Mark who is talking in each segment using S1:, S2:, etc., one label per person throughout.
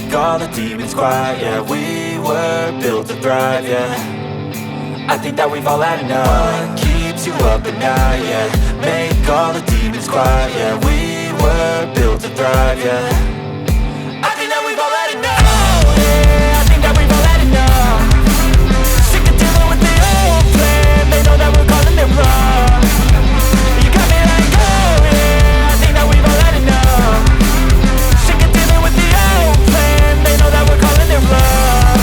S1: make all the demons quiet. Yeah, we were built to thrive, yeah. I think that we've all had enough. What keeps you up at night, yeah. Make all the demons quiet, yeah. We were built to thrive, yeah. I think that we've all had enough. Oh yeah, I think that we've all had enough. Sick of dealing with the old plan. They know that we're calling it wrong. You got me like, oh yeah, I think that we've all had enough. Sick of dealing with the old plan. They know that we're calling it wrong.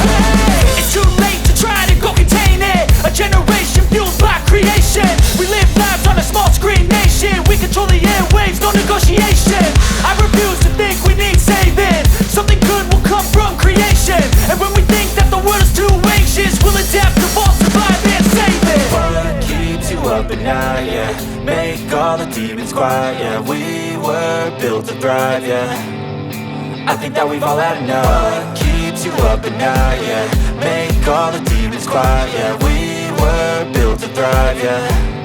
S1: Hey, it's too late to try to go contain it. A generation fueled by creation. We live lives on a small screen nation. We control the airwaves, no negotiation. I refuse to think we need saving. Something good will come from creation. And when we think that the world is too anxious, we'll adapt, evolve, survive and save it. What keeps you up at night, yeah. Make all the demons quiet, yeah. We were built to thrive, yeah. I think that we've all had enough. What keeps you up at night, yeah. Make all the demons quiet, yeah. We were built to thrive, yeah.